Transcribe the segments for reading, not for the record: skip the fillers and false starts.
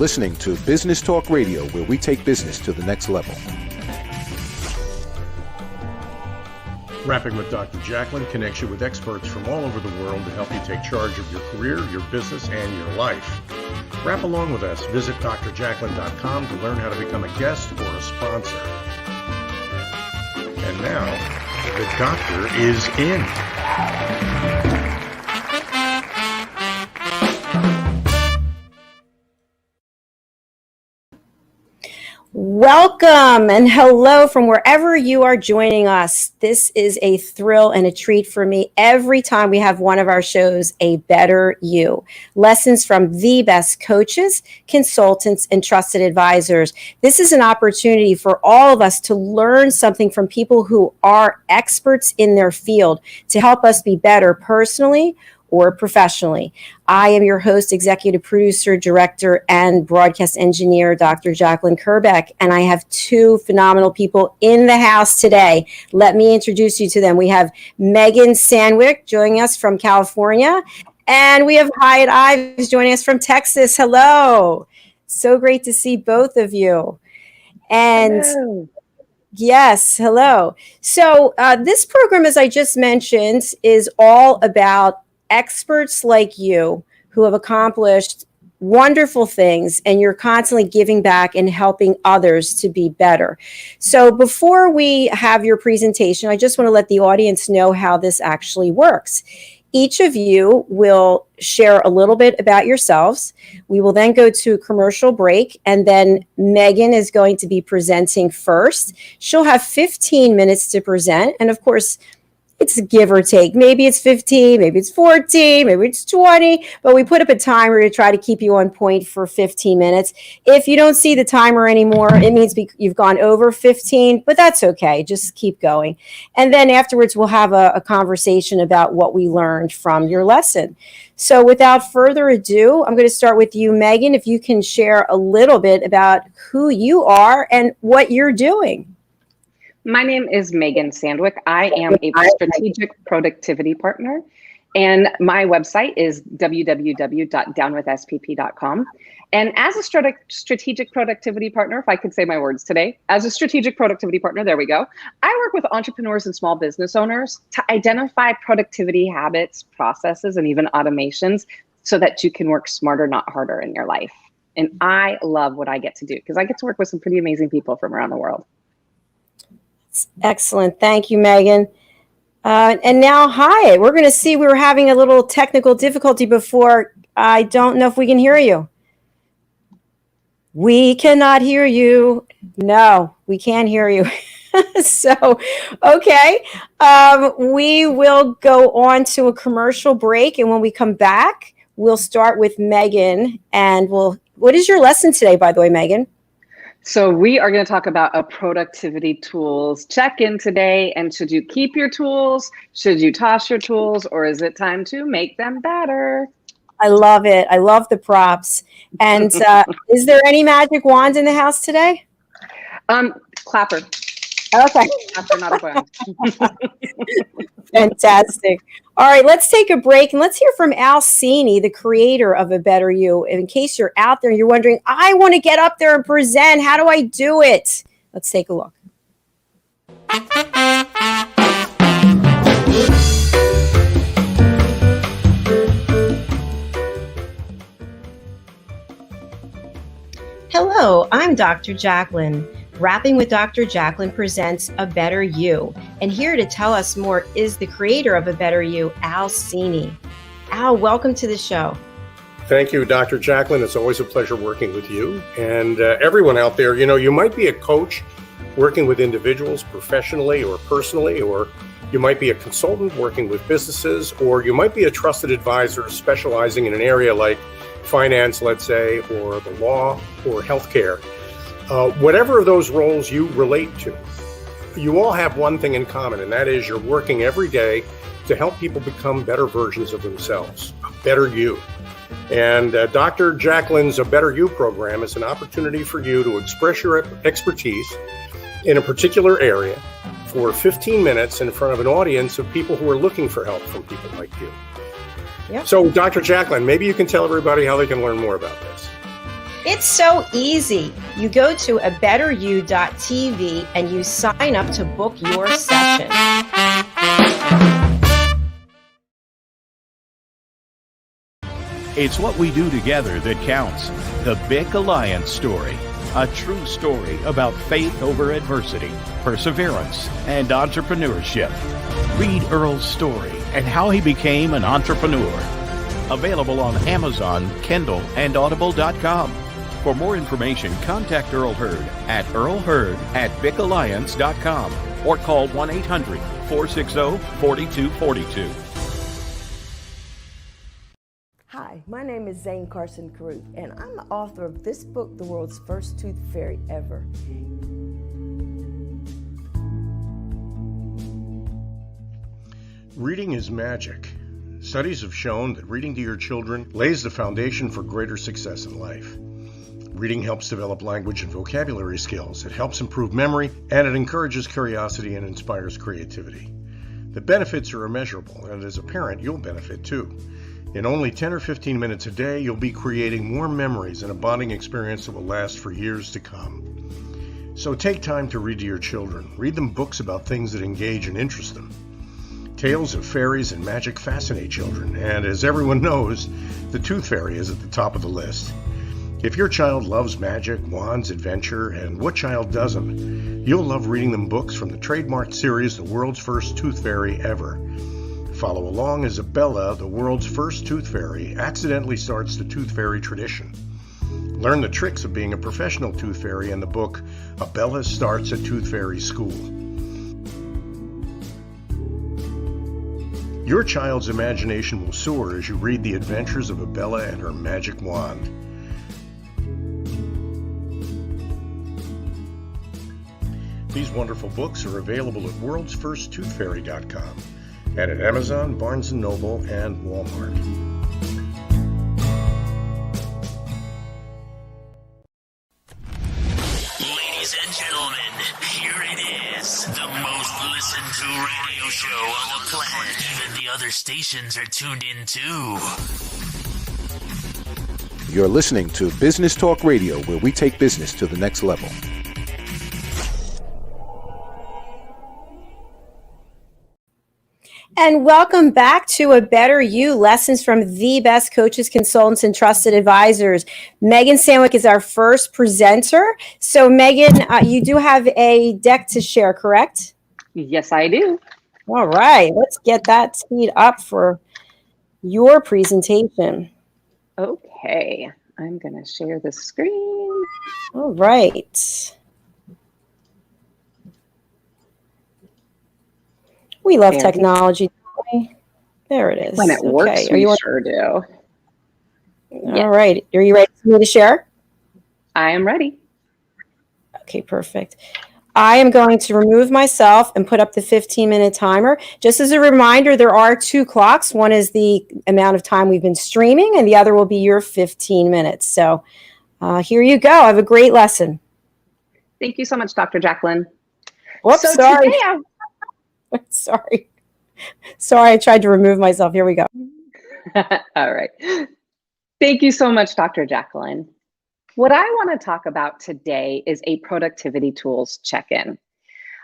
listening to Business Talk Radio, where we take business to the next level. Rapping with Dr. Jacalyn connects you with experts from all over the world to help you take charge of your career, your business, and your life. Rap along with us. Visit drjacalyn.com to learn how to become a guest or a sponsor. And now, the doctor is in. Welcome and hello from wherever you are joining us. This is a thrill and a treat for me every time we have one of our shows, A Better You. Lessons from the best coaches, consultants, and trusted advisors. This is an opportunity for all of us to learn something from people who are experts in their field to help us be better personally or professionally. I am your host, executive producer, director, and broadcast engineer, Dr. Jacalyn Kerbeck, and I have two phenomenal people in the house today. Let me introduce you to them. We have Megan Sandwick joining us from California, and we have Hiett Ives joining us from Texas. Hello. So great to see both of you. And hello. Yes, hello. So this program, as I just mentioned, is all about experts like you who have accomplished wonderful things, and you're constantly giving back and helping others to be better. So before we have your presentation, I just want to let the audience know how this actually works. Each of you will share a little bit about yourselves. We will then go to a commercial break, and then Megan is going to be presenting first. She'll have 15 minutes to present, and of course, it's a give or take. Maybe it's 15, maybe it's 14, maybe it's 20, but we put up a timer to try to keep you on point for 15 minutes. If you don't see the timer anymore, it means you've gone over 15, but that's okay. Just keep going. And then afterwards, we'll have a conversation about what we learned from your lesson. So without further ado, I'm going to start with you, Megan, if you can share a little bit about who you are and what you're doing. My name is Megan Sandwick. I am a strategic productivity partner, and my website is www.downwithspp.com. And as a strategic productivity partner, if I could say my words today, as a strategic productivity partner, there we go. I work with entrepreneurs and small business owners to identify productivity habits, processes, and even automations so that you can work smarter, not harder in your life. And I love what I get to do because I get to work with some pretty amazing people from around the world. Excellent. Thank you, Megan. And now, hi. We're going to see, we were having a little technical difficulty before. I don't know if we can hear you. We cannot hear you. No, we can't hear you. So, okay. We will go on to a commercial break. And when we come back, we'll start with Megan. And what is your lesson today, by the way, Megan? So we are going to talk about a productivity tools check-in today. And should you keep your tools? Should you toss your tools? Or is it time to make them better? I love it. I love the props. And is there any magic wand in the house today? Clapper. Okay. Clapper, not a wand. Fantastic. All right, let's take a break and let's hear from Alcini, the creator of A Better You. In case you're out there and you're wondering, I want to get up there and present. How do I do it? Let's take a look. Hello, I'm Dr. Jacalyn. Rapping with Dr. Jacalyn presents A Better You. And here to tell us more is the creator of A Better You, Alcini. Al, welcome to the show. Thank you, Dr. Jacalyn. It's always a pleasure working with you and everyone out there. You know, you might be a coach working with individuals professionally or personally, or you might be a consultant working with businesses, or you might be a trusted advisor specializing in an area like finance, let's say, or the law or healthcare. Whatever of those roles you relate to, you all have one thing in common, and that is you're working every day to help people become better versions of themselves, a better you. And Dr. Jacalyn's A Better You program is an opportunity for you to express your expertise in a particular area for 15 minutes in front of an audience of people who are looking for help from people like you. Yep. So, Dr. Jacalyn, maybe you can tell everybody how they can learn more about this. It's so easy. You go to abetteryou.tv and you sign up to book your session. It's what we do together that counts. The Bic Alliance story. A true story about faith over adversity, perseverance, and entrepreneurship. Read Earl's story and how he became an entrepreneur. Available on Amazon, Kindle, and Audible.com. For more information, contact Earl Hurd at earlhurd@bicalliance.com or call 1-800-460-4242. Hi, my name is Zane Carson Caruth, and I'm the author of this book, The World's First Tooth Fairy Ever. Reading is magic. Studies have shown that reading to your children lays the foundation for greater success in life. Reading helps develop language and vocabulary skills. It helps improve memory, and it encourages curiosity and inspires creativity. The benefits are immeasurable, and as a parent, you'll benefit too. In only 10 or 15 minutes a day, you'll be creating more memories and a bonding experience that will last for years to come. So take time to read to your children. Read them books about things that engage and interest them. Tales of fairies and magic fascinate children, and as everyone knows, the Tooth Fairy is at the top of the list. If your child loves magic, wands, adventure, and what child doesn't, you'll love reading them books from the trademarked series, The World's First Tooth Fairy Ever. Follow along as Abella, the world's first tooth fairy, accidentally starts the tooth fairy tradition. Learn the tricks of being a professional tooth fairy in the book, Abella Starts a Tooth Fairy School. Your child's imagination will soar as you read the adventures of Abella and her magic wand. These wonderful books are available at worldsfirsttoothfairy.com and at Amazon, Barnes & Noble, and Walmart. Ladies and gentlemen, here it is, the most listened to radio show on the planet. Even the other stations are tuned in too. You're listening to Business Talk Radio, where we take business to the next level. And welcome back to A Better You, lessons from the best coaches, consultants, and trusted advisors. Megan Sandwick is our first presenter. So Megan, you do have a deck to share, correct? Yes, I do. All right, let's get that teed up for your presentation. Okay, I'm going to share the screen. All right. We love technology. There it is. When it works, okay. we sure do. All right. Are you ready for me to share? I am ready. Okay, perfect. I am going to remove myself and put up the 15-minute timer. Just as a reminder, there are two clocks. One is the amount of time we've been streaming, and the other will be your 15 minutes. So here you go. Have a great lesson. Thank you so much, Dr. Jacalyn. Whoops, So sorry. today Sorry, I tried to remove myself. Here we go. All right. Thank you so much, Dr. Jacalyn. What I want to talk about today is a productivity tools check-in.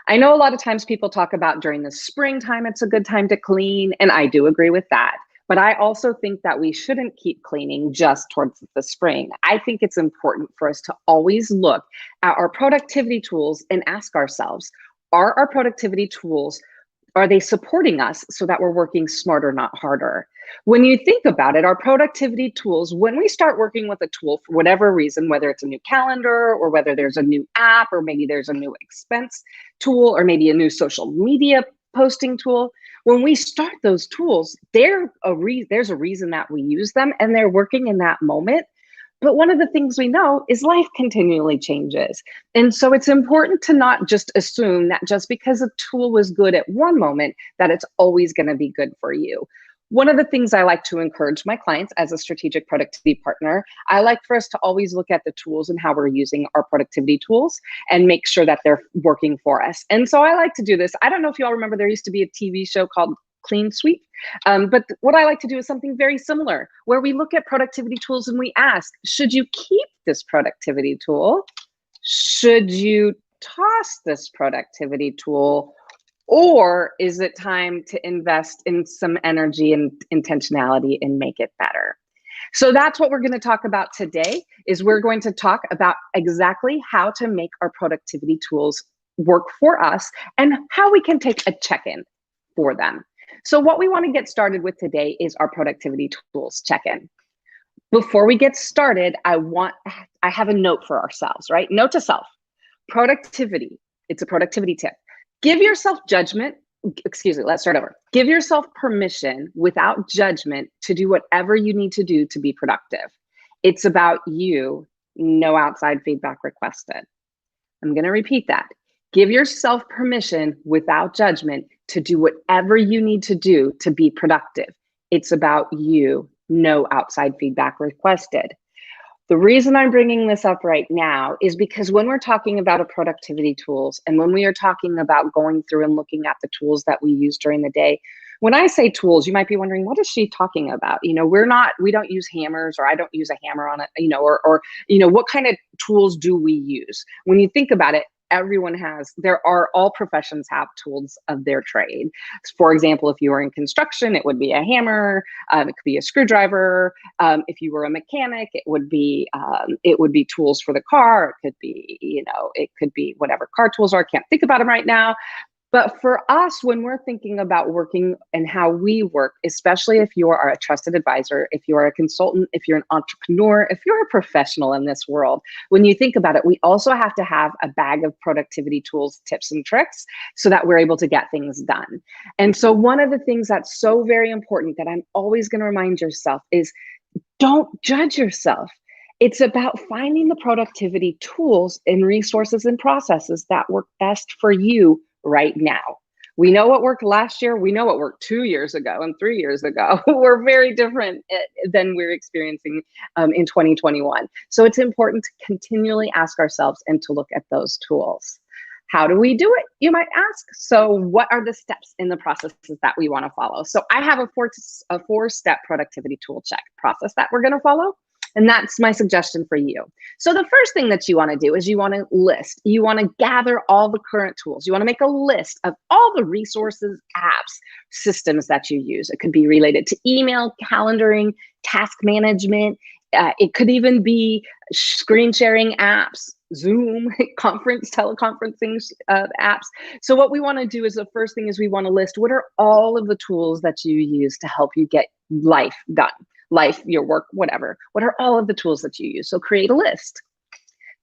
I know a lot of times people talk about during the springtime, it's a good time to clean, and I do agree with that. But I also think that we shouldn't keep cleaning just towards the spring. I think it's important for us to always look at our productivity tools and ask ourselves, are our productivity tools, are they supporting us so that we're working smarter, not harder? When you think about it, our productivity tools, when we start working with a tool for whatever reason, whether it's a new calendar or whether there's a new app or maybe there's a new expense tool or maybe a new social media posting tool, when we start those tools, there's a reason that we use them and they're working in that moment. But one of the things we know is life continually changes. And so it's important to not just assume that just because a tool was good at one moment, that it's always going to be good for you. One of the things I like to encourage my clients as a strategic productivity partner, I like for us to always look at the tools and how we're using our productivity tools and make sure that they're working for us. And so I like to do this. I don't know if you all remember, there used to be a TV show called clean sweep. But what I like to do is something very similar, where we look at productivity tools and we ask, should you keep this productivity tool? Should you toss this productivity tool? Or is it time to invest in some energy and intentionality and make it better? So that's what we're going to talk about today, is we're going to talk about exactly how to make our productivity tools work for us and how we can take a check-in for them. So what we want to get started with today is our productivity tools check-in. Before we get started, I have a note for ourselves, right? Note to self, productivity. It's a productivity tip. Give yourself judgment. Excuse me, let's start over. Give yourself permission without judgment to do whatever you need to do to be productive. It's about you, no outside feedback requested. I'm going to repeat that. Give yourself permission without judgment to do whatever you need to do to be productive. It's about you, no outside feedback requested. The reason I'm bringing this up right now is because when we're talking about a productivity tools and when we are talking about going through and looking at the tools that we use during the day, when I say tools, you might be wondering, what is she talking about? You know, we don't use hammers, or I don't use a hammer on it, you know, or what kind of tools do we use? When you think about it, all professions have tools of their trade. For example, if you were in construction, it would be a hammer, it could be a screwdriver. If you were a mechanic, it would be tools for the car. It could be whatever car tools are. I can't think about them right now. But for us, when we're thinking about working and how we work, especially if you are a trusted advisor, if you are a consultant, if you're an entrepreneur, if you're a professional in this world, when you think about it, we also have to have a bag of productivity tools, tips, and tricks so that we're able to get things done. And so one of the things that's so very important that I'm always going to remind yourself is, don't judge yourself. It's about finding the productivity tools and resources and processes that work best for you right now. We know what worked last year. We know what worked 2 years ago and 3 years ago. We're very different than we're experiencing in 2021. So it's important to continually ask ourselves and to look at those tools. How do we do it, you might ask? So what are the steps in the processes that we want to follow? So I have a four-step productivity tool check process that we're going to follow. And that's my suggestion for you. So the first thing that you want to do is you want to list. You want to gather all the current tools. You want to make a list of all the resources, apps, systems that you use. It could be related to email, calendaring, task management. It could even be screen sharing apps, Zoom, teleconferencing apps. So what we want to do is the first thing is we want to list what are all of the tools that you use to help you get life done. Life, your work, whatever. What are all of the tools that you use? So create a list.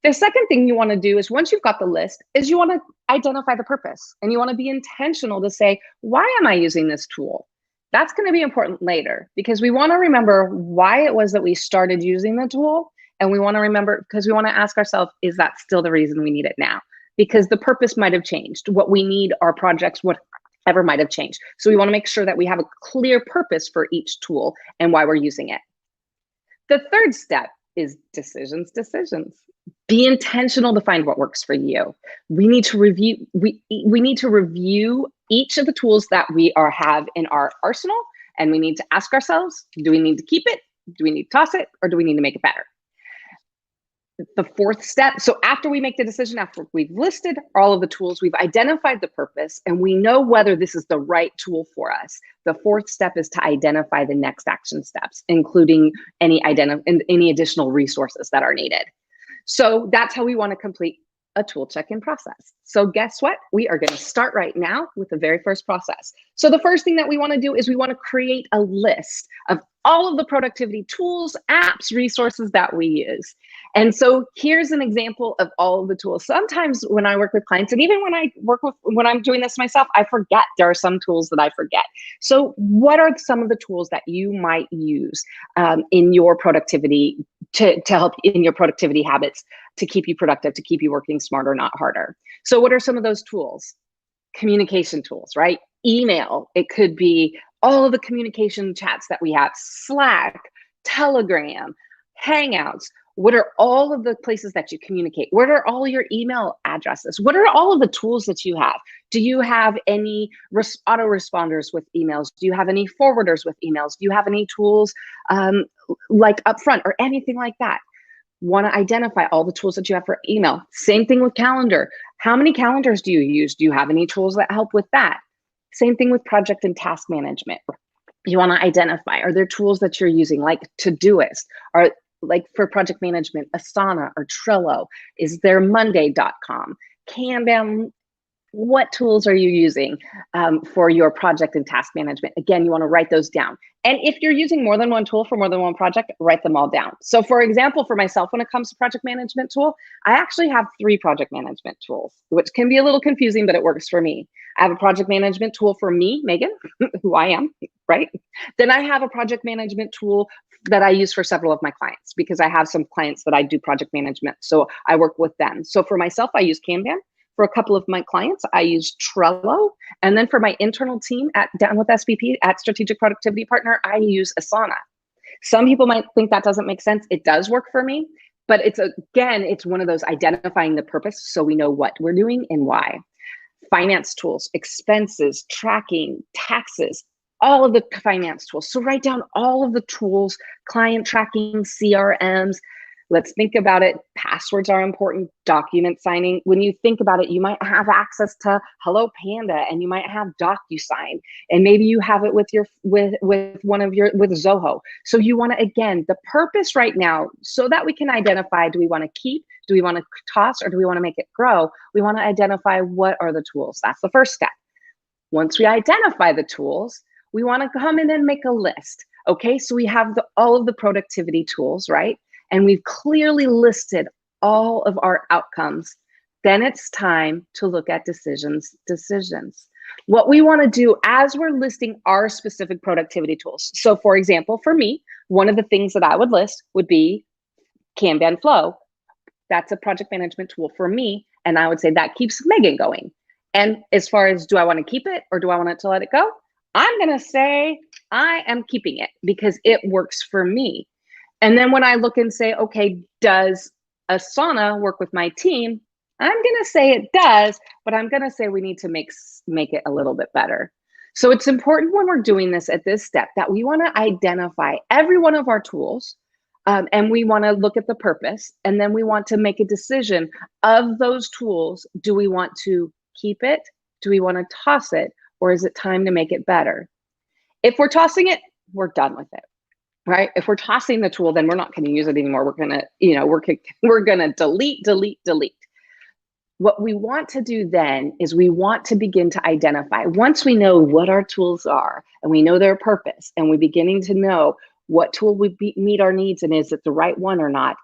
The second thing you want to do is, once you've got the list, is you want to identify the purpose, and you want to be intentional to say, why am I using this tool? That's going to be important later, because we want to remember why it was that we started using the tool. And we want to remember, because we want to ask ourselves, is that still the reason we need it now? Because the purpose might have changed. What we need, our projects, whatever might have changed. So we want to make sure that we have a clear purpose for each tool and why we're using it. The third step is decisions. Be intentional to find what works for you. We need to review. We need to review each of the tools that we have in our arsenal, and we need to ask ourselves: do we need to keep it? Do we need to toss it? Or do we need to make it better? The fourth step, so after we make the decision, after we've listed all of the tools, we've identified the purpose, and we know whether this is the right tool for us. The fourth step is to identify the next action steps, including any additional resources that are needed. So that's how we want to complete a tool check-in process. So guess what? We are going to start right now with the very first process. So the first thing that we want to do is we want to create a list of all of the productivity tools, apps, resources that we use. And so here's an example of all of the tools. Sometimes when I work with clients, and even when I'm doing this myself, I forget. There are some tools that I forget. So what are some of the tools that you might use in your productivity to help in your productivity habits, to keep you productive, to keep you working smarter, not harder? So what are some of those tools? Communication tools, right? Email. It could be all of the communication chats that we have: Slack, Telegram, Hangouts, What are all of the places that you communicate? What are all your email addresses? What are all of the tools that you have? Do you have any autoresponders with emails? Do you have any forwarders with emails? Do you have any tools like upfront or anything like that? Want to identify all the tools that you have for email. Same thing with calendar. How many calendars do you use? Do you have any tools that help with that? Same thing with project and task management. You want to identify, are there tools that you're using like Todoist, or like for project management, Asana or Trello? Is there Monday.com, Kanban? What tools are you using for your project and task management? Again, you want to write those down. And if you're using more than one tool for more than one project, write them all down. So for example, for myself, when it comes to project management tool, I actually have 3 project management tools, which can be a little confusing, but it works for me. I have a project management tool for me, Megan, who I am, right? Then I have a project management tool that I use for several of my clients, because I have some clients that I do project management. So I work with them. So for myself, I use Kanban. For a couple of my clients, I use Trello. And then for my internal team down with SPP at Strategic Productivity Partner, I use Asana. Some people might think that doesn't make sense. It does work for me, but it's one of those identifying the purpose so we know what we're doing and why. Finance tools, expenses, tracking, taxes, all of the finance tools. So write down all of the tools, client tracking, CRMs. Let's think about it. Passwords are important. Document signing. When you think about it, you might have access to Hello Panda, and you might have DocuSign, and maybe you have it with Zoho. So you want to, again, the purpose right now, so that we can identify, do we want to keep, do we want to toss, or do we want to make it grow? We want to identify what are the tools. That's the first step. Once we identify the tools, we want to come in and make a list. Okay, so we have all of the productivity tools, right? And we've clearly listed all of our outcomes. Then it's time to look at decisions. What we want to do as we're listing our specific productivity tools. So for example, for me, one of the things that I would list would be Kanban Flow. That's a project management tool for me. And I would say that keeps Megan going. And as far as, do I want to keep it or do I want to let it go? I'm going to say I am keeping it because it works for me. And then when I look and say, okay, does Asana work with my team? I'm going to say it does, but I'm going to say we need to make it a little bit better. So it's important when we're doing this at this step that we want to identify every one of our tools, and we want to look at the purpose, and then we want to make a decision of those tools. Do we want to keep it? Do we want to toss it? Or is it time to make it better? If we're tossing it, we're done with it. Right? If we're tossing the tool, then we're not going to use it anymore. We're going to, we're going to delete. What we want to do then is we want to begin to identify, once we know what our tools are and we know their purpose and we're beginning to know what tool would meet our needs and is it the right one or not,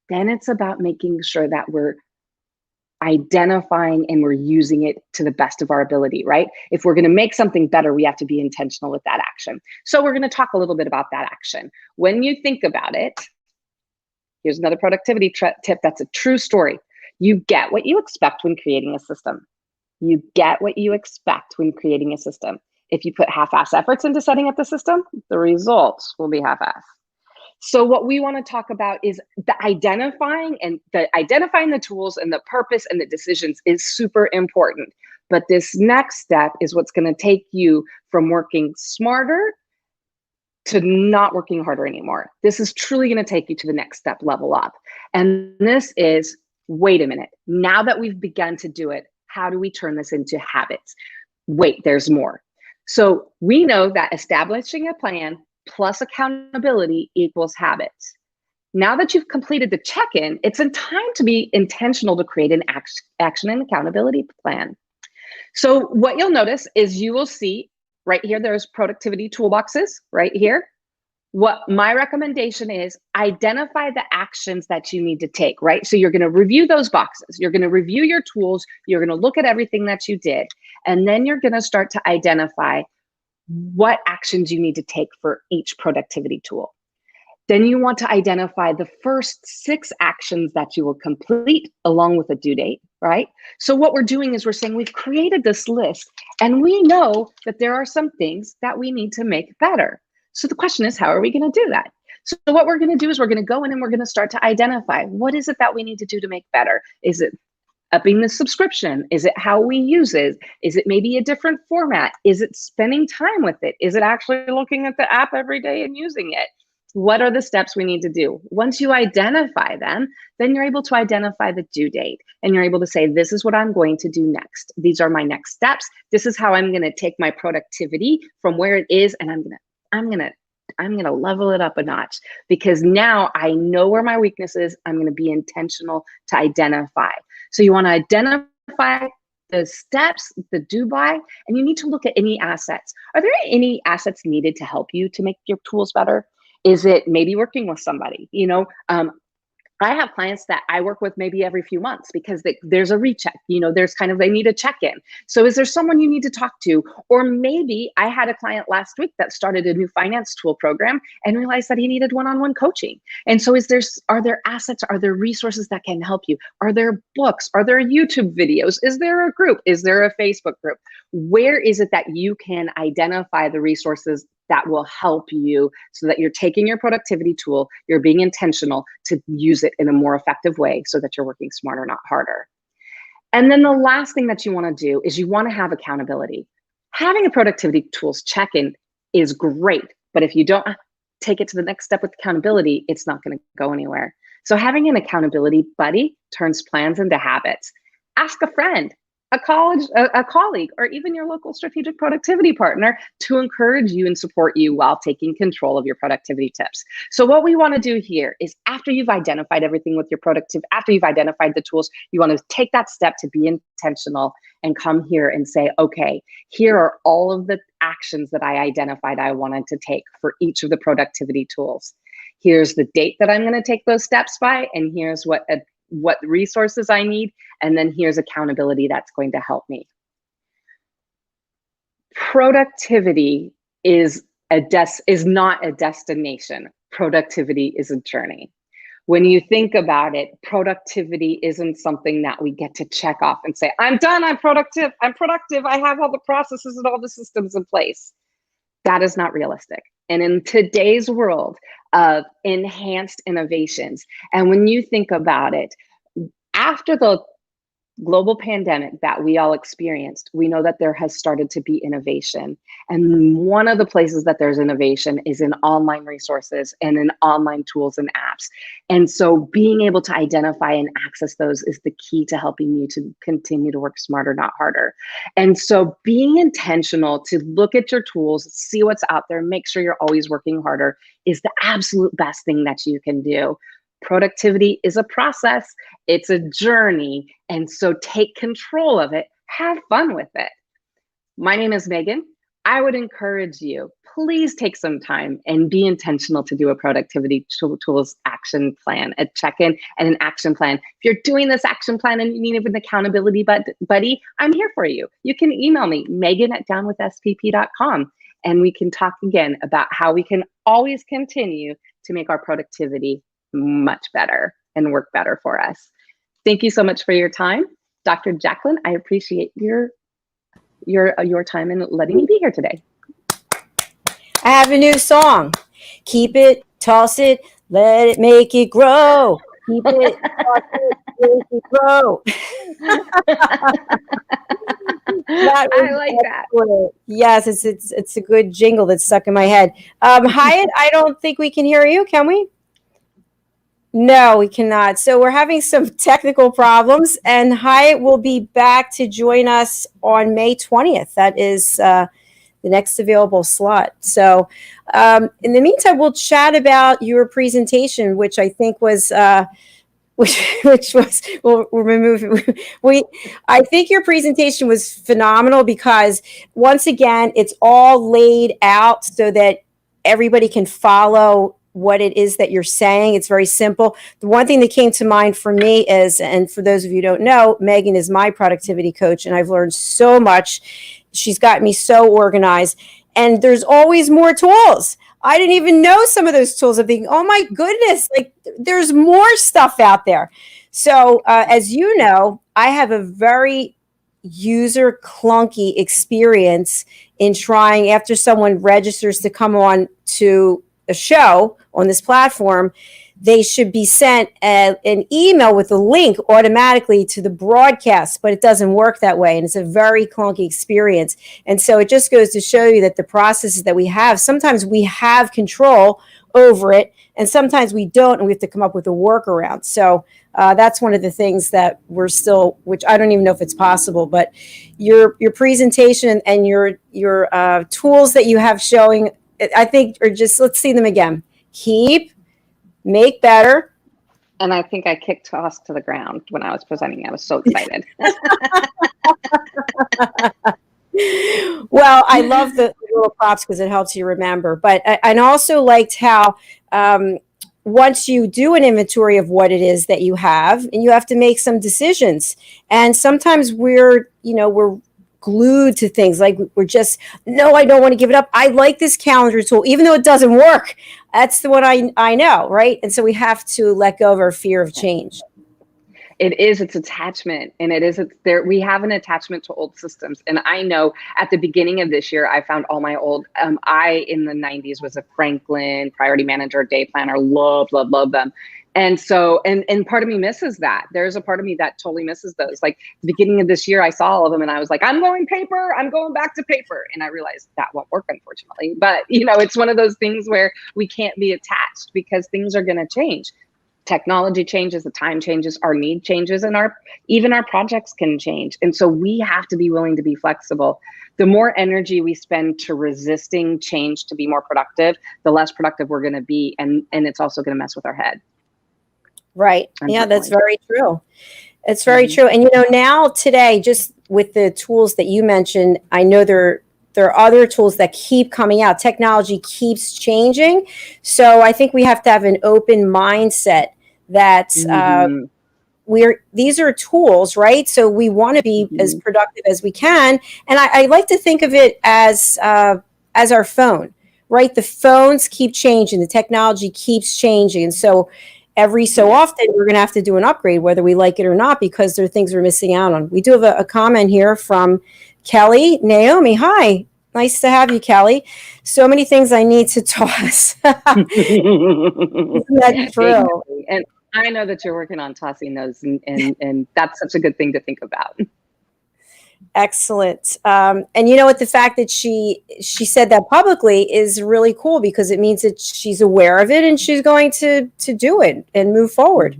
then it's about making sure that we're identifying and we're using it to the best of our ability, right? If we're going to make something better, we have to be intentional with that action. So we're going to talk a little bit about that action. When you think about it, here's another productivity tip that's a true story. You get what you expect when creating a system. You get what you expect when creating a system. If you put half-ass efforts into setting up the system, the results will be half-ass. So what we want to talk about is the identifying the tools and the purpose and the decisions is super important. But this next step is what's going to take you from working smarter to not working harder anymore. This is truly going to take you to the next step, level up. And this is, wait a minute, now that we've begun to do it, how do we turn this into habits? Wait, there's more. So we know that establishing a plan plus accountability equals habits. Now that you've completed the check-in, it's in time to be intentional to create an action and accountability plan. So what you'll notice is you will see right here, there's productivity toolboxes right here. What my recommendation is, identify the actions that you need to take, right? So you're going to review those boxes. You're going to review your tools. You're going to look at everything that you did. And then you're going to start to identify what actions you need to take for each productivity tool. Then you want to identify the first 6 actions that you will complete along with a due date, right? So what we're doing is we're saying we've created this list and we know that there are some things that we need to make better. So the question is, how are we going to do that? So what we're going to do is we're going to go in and we're going to start to identify, what is it that we need to do to make better? Is it upping the subscription? Is it how we use it? Is it maybe a different format? Is it spending time with it? Is it actually looking at the app every day and using it? What are the steps we need to do? Once you identify them, then you're able to identify the due date, and you're able to say, this is what I'm going to do next. These are my next steps. This is how I'm going to take my productivity from where it is, and I'm going to level it up a notch, because now I know where my weakness is. I'm going to be intentional to identify. So you want to identify the steps, the do by, and you need to look at any assets. Are there any assets needed to help you to make your tools better? Is it maybe working with somebody? I have clients that I work with maybe every few months because there's a recheck, there's they need a check-in. So is there someone you need to talk to? Or maybe I had a client last week that started a new finance tool program and realized that he needed one-on-one coaching. And so are there assets? Are there resources that can help you? Are there books? Are there YouTube videos? Is there a group? Is there a Facebook group? Where is it that you can identify the resources that will help you, so that you're taking your productivity tool, you're being intentional to use it in a more effective way so that you're working smarter, not harder. And then the last thing that you want to do is you want to have accountability. Having a productivity tools check-in is great, but if you don't take it to the next step with accountability, it's not going to go anywhere. So having an accountability buddy turns plans into habits. Ask a friend, a colleague, or even your local strategic productivity partner to encourage you and support you while taking control of your productivity tips. So what we want to do here is, after you've identified everything with your after you've identified the tools, you want to take that step to be intentional and come here and say, okay, here are all of the actions that I identified I wanted to take for each of the productivity tools. Here's the date that I'm going to take those steps by, and here's what resources I need, and then here's accountability that's going to help me. Productivity is not a destination. Productivity is a journey. When you think about it, productivity isn't something that we get to check off and say, I'm done, I'm productive, I have all the processes and all the systems in place. That is not realistic. And in today's world of enhanced innovations, and when you think about it, after the global pandemic that we all experienced, we know that there has started to be innovation. And one of the places that there's innovation is in online resources and in online tools and apps. And so being able to identify and access those is the key to helping you to continue to work smarter, not harder. And so being intentional to look at your tools, see what's out there, make sure you're always working harder is the absolute best thing that you can do. Productivity is a process, it's a journey, and so take control of it, have fun with it. My name is Megan. I would encourage you, please take some time and be intentional to do a productivity tools action plan, a check-in and an action plan. If you're doing this action plan and you need an accountability buddy, I'm here for you. You can email me, megan@downwithspp.com, and we can talk again about how we can always continue to make our productivity much better and work better for us. Thank you so much for your time. Dr. Jacalyn, I appreciate your time and letting me be here today. I have a new song. Keep it, toss it, let it make it grow. Keep it, toss it, make it grow. I like that. Yes, it's a good jingle that's stuck in my head. Hiett, I don't think we can hear you, can we? No, we cannot. So we're having some technical problems, and Hiett will be back to join us on May 20th. That is the next available slot. So in the meantime, we'll chat about your presentation, which I think was which was we'll remove I think your presentation was phenomenal, because once again, it's all laid out so that everybody can follow what it is that you're saying. It's very simple. The one thing that came to mind for me is, and for those of you who don't know, Megan is my productivity coach, and I've learned so much. She's got me so organized, and there's always more tools. I didn't even know some of those tools. I'm thinking, oh my goodness, like there's more stuff out there. So as you know, I have a very user clunky experience in trying, after someone registers to come on to a show on this platform, they should be sent an email with a link automatically to the broadcast, but it doesn't work that way. And it's a very clunky experience. And so it just goes to show you that the processes that we have, sometimes we have control over it, and sometimes we don't, and we have to come up with a workaround. So that's one of the things that we're still, which I don't even know if it's possible, but your presentation and your tools that you have showing, I think are just, let's see them again. Keep, make better. And I think I kicked Toss to the ground when I was presenting. I was so excited. Well, I love the little props because it helps you remember. But I also liked how once you do an inventory of what it is that you have, and you have to make some decisions. And sometimes we're glued to things, like we're just, no, I don't want to give it up. I like this calendar tool, even though it doesn't work. That's the one I know, right? And so we have to let go of our fear of change. It's attachment, and it's there. We have an attachment to old systems. And I know at the beginning of this year, I found all my old, I in the 90s was a Franklin priority manager, day planner, love them. And so, and part of me misses that. There's a part of me that totally misses those. Like the beginning of this year, I saw all of them and I was like, I'm going paper, I'm going back to paper. And I realized that won't work, unfortunately. But it's one of those things where we can't be attached because things are going to change. Technology changes, the time changes, our need changes, and even our projects can change. And so we have to be willing to be flexible. The more energy we spend to resisting change to be more productive, the less productive we're going to be. And it's also going to mess with our head. Right. Yeah, that's very true. It's very true. And, now today, just with the tools that you mentioned, I know there are other tools that keep coming out. Technology keeps changing. So I think we have to have an open mindset that these are tools, right? So we want to be as productive as we can. And I like to think of it as our phone, right? The phones keep changing. The technology keeps changing. And so every so often, we're going to have to do an upgrade, whether we like it or not, because there are things we're missing out on. We do have a comment here from Kelly. Naomi, hi. Nice to have you, Kelly. So many things I need to toss. Isn't that true? And I know that you're working on tossing those, and that's such a good thing to think about. Excellent. And you know what? The fact that she said that publicly is really cool, because it means that she's aware of it and she's going to do it and move forward.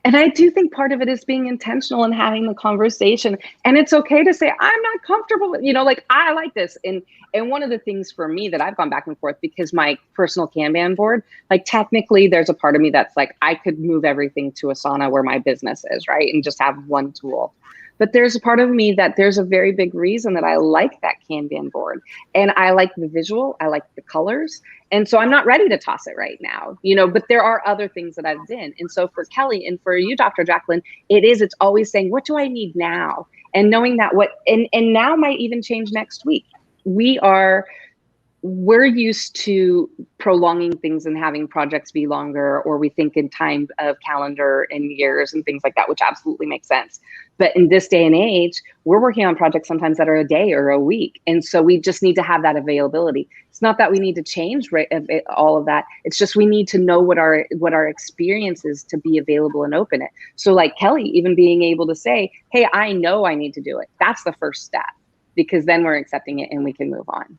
And I do think part of it is being intentional and having the conversation. And it's okay to say, I'm not comfortable with, I like this. And one of the things for me that I've gone back and forth, because my personal Kanban board, like technically there's a part of me that's like, I could move everything to Asana where my business is, right? And just have one tool. But there's a part of me that there's a very big reason that I like that Kanban board. And I like the visual, I like the colors. And so I'm not ready to toss it right now, but there are other things that I've done. And so for Kelly and for you, Dr. Jacalyn, it's always saying, what do I need now? And knowing that and now might even change next week. We're used to prolonging things and having projects be longer, or we think in time of calendar and years and things like that, which absolutely makes sense. But in this day and age, we're working on projects sometimes that are a day or a week. And so we just need to have that availability. It's not that we need to change all of that. It's just we need to know what our experience is to be available and open it. So like Kelly, even being able to say, hey, I know I need to do it. That's the first step, because then we're accepting it and we can move on.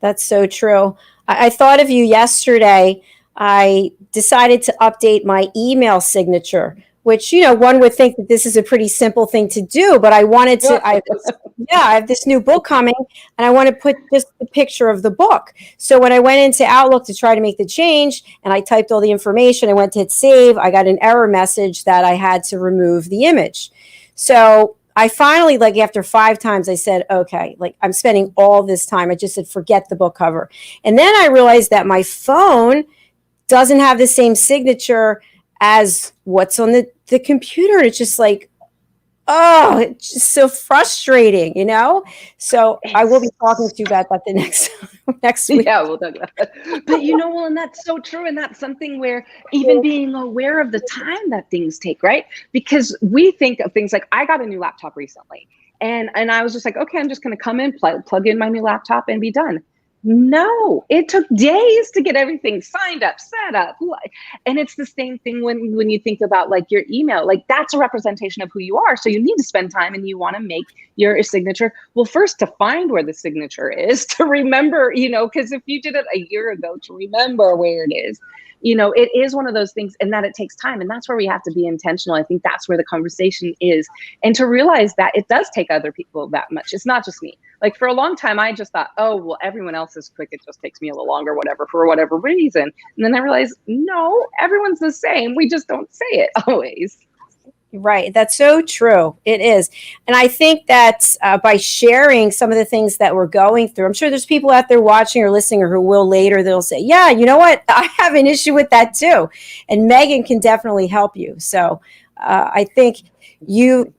That's so true. I thought of you yesterday. I decided to update my email signature, which, one would think that this is a pretty simple thing to do, but I wanted to, I have this new book coming and I want to put just the picture of the book. So when I went into Outlook to try to make the change and I typed all the information, I went to hit save, I got an error message that I had to remove the image. So I finally, after 5 times, I said, okay, I'm spending all this time. I just said, forget the book cover. And then I realized that my phone doesn't have the same signature as what's on the computer. And it's just it's just so frustrating, So I will be talking to you about that the next week. Yeah, we'll talk about that. But and that's so true. And that's something where even being aware of the time that things take, right? Because we think of things like, I got a new laptop recently. And I was just like, okay, I'm just going to come in, plug in my new laptop and be done. No, it took days to get everything signed up, set up. And it's the same thing when you think about like your email, like that's a representation of who you are. So you need to spend time and you want to make your signature. Well, first to find where the signature is, to remember, because if you did it a year ago, to remember where it is, it is one of those things, and that it takes time. And that's where we have to be intentional. I think that's where the conversation is. And to realize that it does take other people that much. It's not just me. Like for a long time, I just thought, oh, well, everyone else is quick. It just takes me a little longer, whatever, for whatever reason. And then I realized, no, everyone's the same. We just don't say it always. Right. That's so true. It is. And I think that by sharing some of the things that we're going through, I'm sure there's people out there watching or listening or who will later, they'll say, yeah, you know what? I have an issue with that too. And Megan can definitely help you. So I think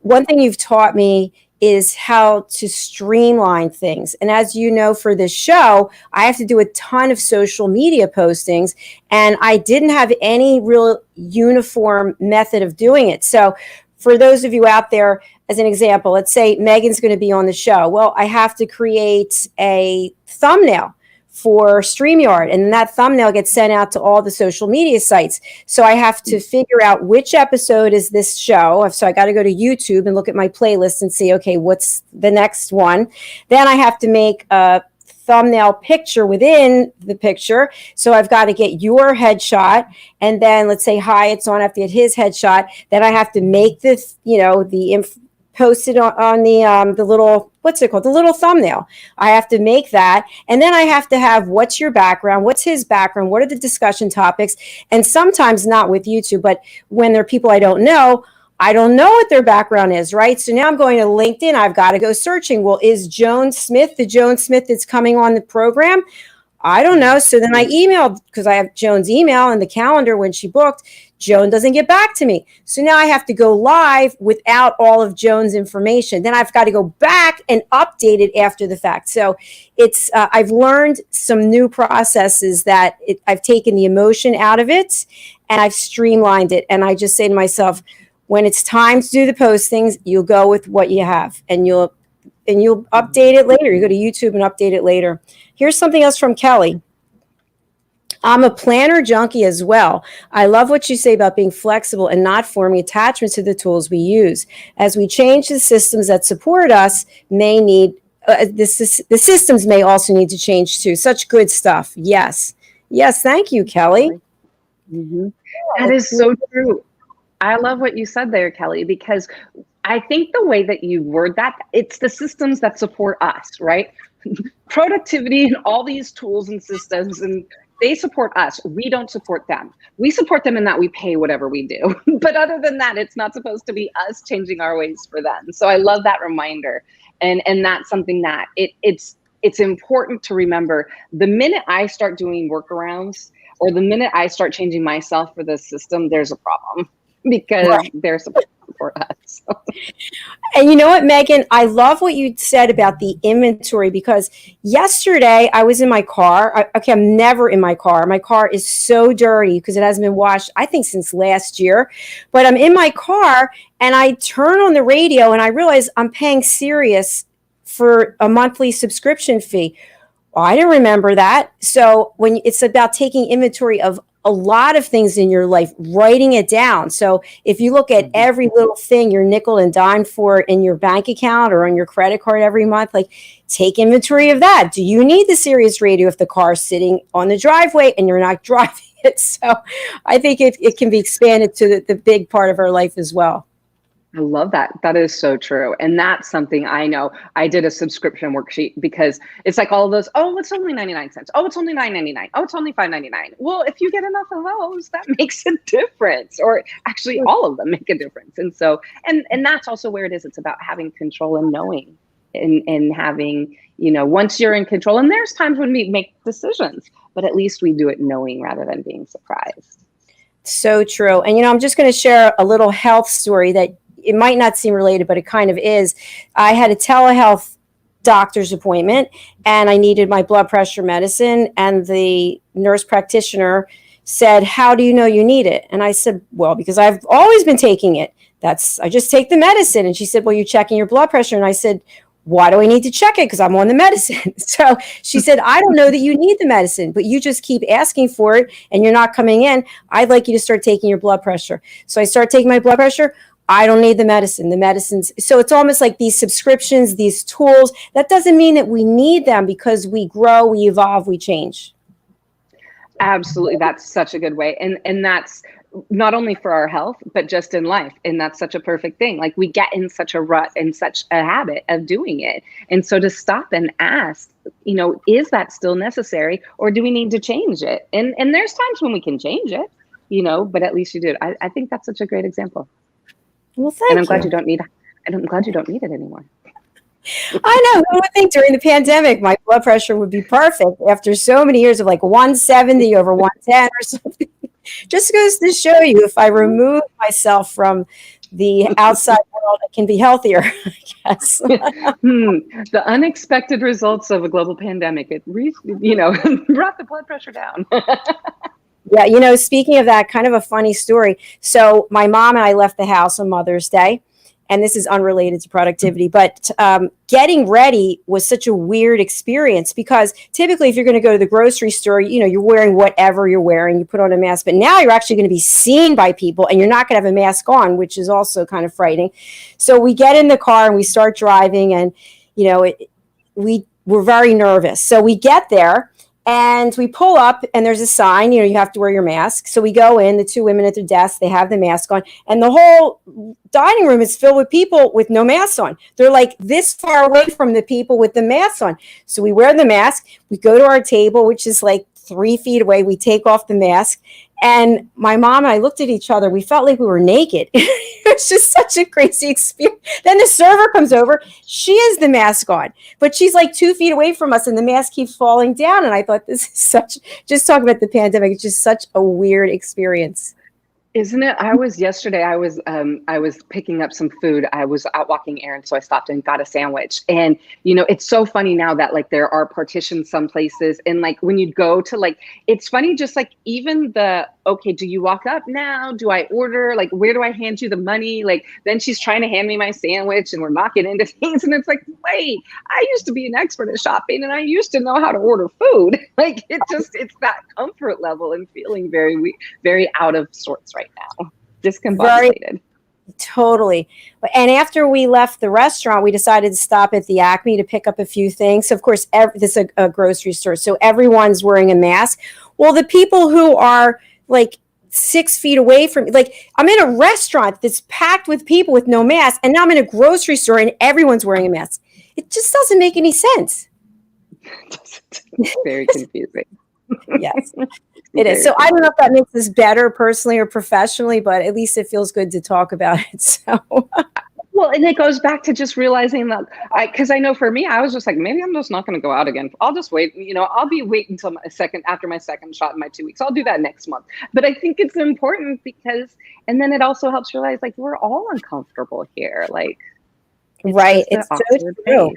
one thing you've taught me is how to streamline things. And as you know, for this show, I have to do a ton of social media postings, and I didn't have any real uniform method of doing it. So for those of you out there, as an example, let's say Megan's going to be on the show. Well, I have to create a thumbnail for StreamYard, and that thumbnail gets sent out to all the social media sites. So I have to figure out which episode is this show. So I got to go to YouTube and look at my playlist and see, okay, what's the next one? Then I have to make a thumbnail picture within the picture. So I've got to get your headshot, and then let's say Hiett's on, I have to get his headshot. Then I have to make this, post it on the little, what's it called? The little thumbnail. I have to make that. And then I have to have, what's your background? What's his background? What are the discussion topics? And sometimes not with YouTube, but when there are people I don't know what their background is, right? So now I'm going to LinkedIn. I've got to go searching. Well, is Joan Smith the Joan Smith that's coming on the program? I don't know. So then I emailed, because I have Joan's email in the calendar when she booked. Joan doesn't get back to me. So now I have to go live without all of Joan's information. Then I've got to go back and update it after the fact. So it's I've learned some new processes that I've taken the emotion out of it, and I've streamlined it. And I just say to myself, when it's time to do the postings, you'll go with what you have, and you'll update it later. You go to YouTube and update it later. Here's something else from Kelly. I'm a planner junkie as well. I love what you say about being flexible and not forming attachments to the tools we use. As we change the systems that support us, the systems may also need to change too. Such good stuff. Yes. Thank you, Kelly. Mm-hmm. That is so true. I love what you said there, Kelly, because I think the way that you word that, it's the systems that support us, right? Productivity and all these tools and systems, and they support us. We don't support them. We support them in that we pay whatever we do. But other than that, it's not supposed to be us changing our ways for them. So I love that reminder. And that's something that it's important to remember. The minute I start doing workarounds, or the minute I start changing myself for the system, there's a problem, because they're supposed to support us. And you know what, Megan, I love what you said about the inventory, because yesterday I was in my car. I'm never in my car. My car is so dirty because it hasn't been washed, I think, since last year. But I'm in my car and I turn on the radio and I realize I'm paying Sirius for a monthly subscription fee. Well, I didn't remember that. So when it's about taking inventory of a lot of things in your life, writing it down. So if you look at every little thing you're nickel and dime for in your bank account or on your credit card every month, like take inventory of that. Do you need the Sirius radio if the car's sitting on the driveway and you're not driving it? So I think it can be expanded to the big part of our life as well. I love that. That is so true. And that's something I know. I did a subscription worksheet because it's like all of those, oh, it's only 99 cents. Oh, it's only $9.99. Oh, it's only $5.99. Well, if you get enough of those, that makes a difference. Or actually all of them make a difference. And so, and that's also where it is. It's about having control and knowing and having, once you're in control, and there's times when we make decisions, but at least we do it knowing rather than being surprised. So true. And, I'm just going to share a little health story that it might not seem related, but it kind of is. I had a telehealth doctor's appointment and I needed my blood pressure medicine. And the nurse practitioner said, "How do you know you need it?" And I said, "Well, because I've always been taking it. I just take the medicine." And she said, "Well, you're checking your blood pressure." And I said, Why do I need to check it? Because I'm on the medicine. So she said, I don't know that you need the medicine, but you just keep asking for it and you're not coming in. I'd like you to start taking your blood pressure. So I start taking my blood pressure. I don't need the medicine. The medicines. So it's almost like these subscriptions, these tools. That doesn't mean that we need them, because we grow, we evolve, we change. Absolutely. That's such a good way. And that's not only for our health, but just in life. And that's such a perfect thing. Like, we get in such a rut and such a habit of doing it. And so to stop and ask, is that still necessary, or do we need to change it? And there's times when we can change it, but at least you did. I think that's such a great example. Well, thank you. And I'm glad you don't need it anymore. I know. Who would think during the pandemic my blood pressure would be perfect after so many years of like 170 over 110 or something? Just goes to show you, if I remove myself from the outside world, I can be healthier, I guess. The unexpected results of a global pandemic, it brought the blood pressure down. Yeah, speaking of that, kind of a funny story. So my mom and I left the house on Mother's Day, and this is unrelated to productivity, but getting ready was such a weird experience, because typically if you're going to go to the grocery store, you're wearing whatever you're wearing, you put on a mask, but now you're actually going to be seen by people and you're not going to have a mask on, which is also kind of frightening. So we get in the car and we start driving, and, we were very nervous. So we get there and we pull up, and there's a sign, you have to wear your mask. So we go in, the two women at their desk, they have the mask on, and the whole dining room is filled with people with no masks on. They're like this far away from the people with the masks on. So we wear the mask, we go to our table, which is like 3 feet away. We take off the mask, and my mom and I looked at each other. We felt like we were naked. It was just such a crazy experience. Then the server comes over. She has the mask on, but she's like 2 feet away from us, and the mask keeps falling down. And I thought, this is just talking about the pandemic, it's just such a weird experience. Isn't it? Yesterday, I was picking up some food. I was out walking errands, so I stopped and got a sandwich. And, it's so funny now that like there are partitions some places. And like when you go to it's funny, just like even okay, do you walk up now? Do I order? Like, where do I hand you the money? Like, then she's trying to hand me my sandwich and we're knocking into things. And it's like, wait, I used to be an expert at shopping and I used to know how to order food. Like, it's that comfort level and feeling very, very out of sorts right now. Discombobulated. Totally. And after we left the restaurant, we decided to stop at the Acme to pick up a few things. So of course, this is a grocery store, so everyone's wearing a mask. Well, the people who are like 6 feet away from me, like I'm in a restaurant that's packed with people with no mask, and now I'm in a grocery store and everyone's wearing a mask. It just doesn't make any sense. It's very confusing. Yes, it is. So I don't know if that makes us better personally or professionally, but at least it feels good to talk about it. So. Well, and it goes back to just realizing that, because I know for me, I was just like, maybe I'm just not going to go out again. I'll just wait. I'll be waiting until after my second shot in my 2 weeks. I'll do that next month. But I think it's important because, and then it also helps realize like we're all uncomfortable here. Like, right. It's so true.